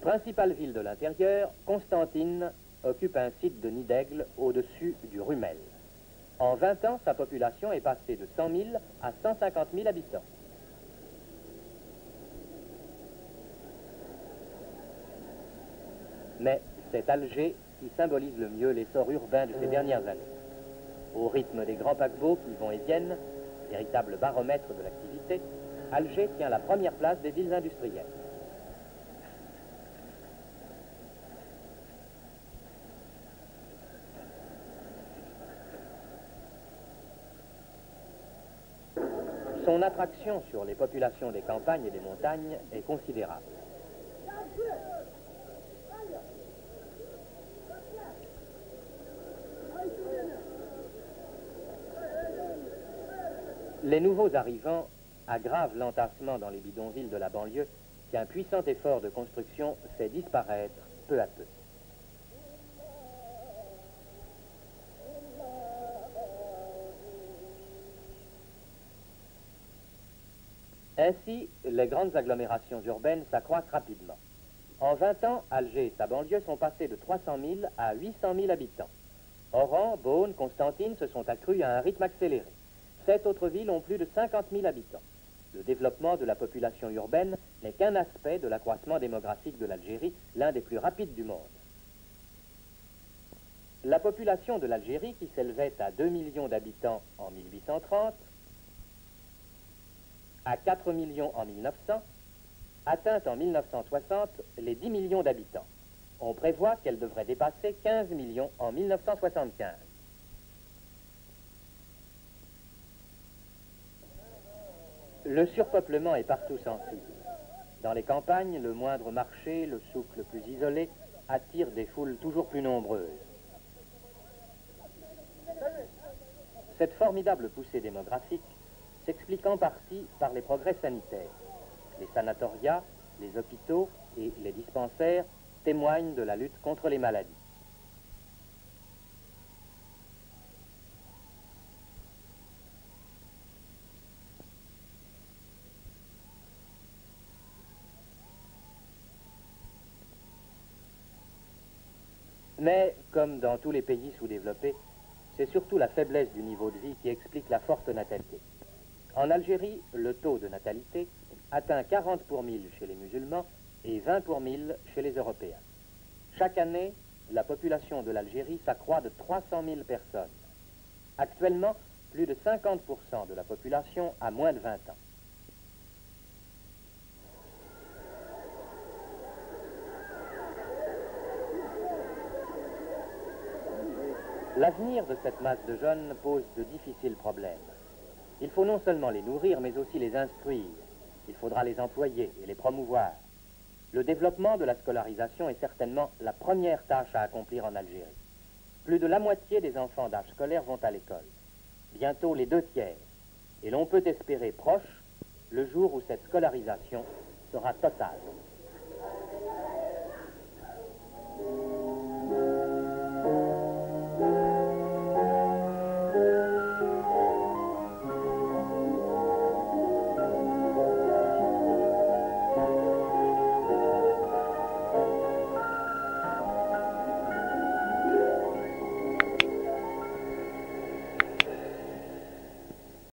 Principale ville de l'intérieur, Constantine occupe un site de nid d'aigle au-dessus du Rumel. En 20 ans, sa population est passée de 100 000 à 150 000 habitants. Mais c'est Alger qui symbolise le mieux l'essor urbain de ces dernières années. Au rythme des grands paquebots qui vont et viennent, véritable baromètre de l'activité, Alger tient la première place des villes industrielles. Son attraction sur les populations des campagnes et des montagnes est considérable. Les nouveaux arrivants aggravent l'entassement dans les bidonvilles de la banlieue qu'un puissant effort de construction fait disparaître peu à peu. Ainsi, les grandes agglomérations urbaines s'accroissent rapidement. En 20 ans, Alger et sa banlieue sont passés de 300 000 à 800 000 habitants. Oran, Beaune, Constantine se sont accrus à un rythme accéléré. 7 autres villes ont plus de 50 000 habitants. Le développement de la population urbaine n'est qu'un aspect de l'accroissement démographique de l'Algérie, l'un des plus rapides du monde. La population de l'Algérie, qui s'élevait à 2 millions d'habitants en 1830, à 4 millions en 1900, atteint en 1960 les 10 millions d'habitants. On prévoit qu'elle devrait dépasser 15 millions en 1975. Le surpeuplement est partout sensible. Dans les campagnes, le moindre marché, le souk le plus isolé, attire des foules toujours plus nombreuses. Cette formidable poussée démographique s'explique en partie par les progrès sanitaires. Les sanatoriats, les hôpitaux et les dispensaires témoignent de la lutte contre les maladies. Mais, comme dans tous les pays sous-développés, c'est surtout la faiblesse du niveau de vie qui explique la forte natalité. En Algérie, le taux de natalité atteint 40 pour 1000 chez les musulmans et 20 pour 1000 chez les Européens. Chaque année, la population de l'Algérie s'accroît de 300 000 personnes. Actuellement, plus de 50% de la population a moins de 20 ans. L'avenir de cette masse de jeunes pose de difficiles problèmes. Il faut non seulement les nourrir, mais aussi les instruire. Il faudra les employer et les promouvoir. Le développement de la scolarisation est certainement la première tâche à accomplir en Algérie. Plus de la moitié des enfants d'âge scolaire vont à l'école. Bientôt les 2/3. Et l'on peut espérer proche le jour où cette scolarisation sera totale.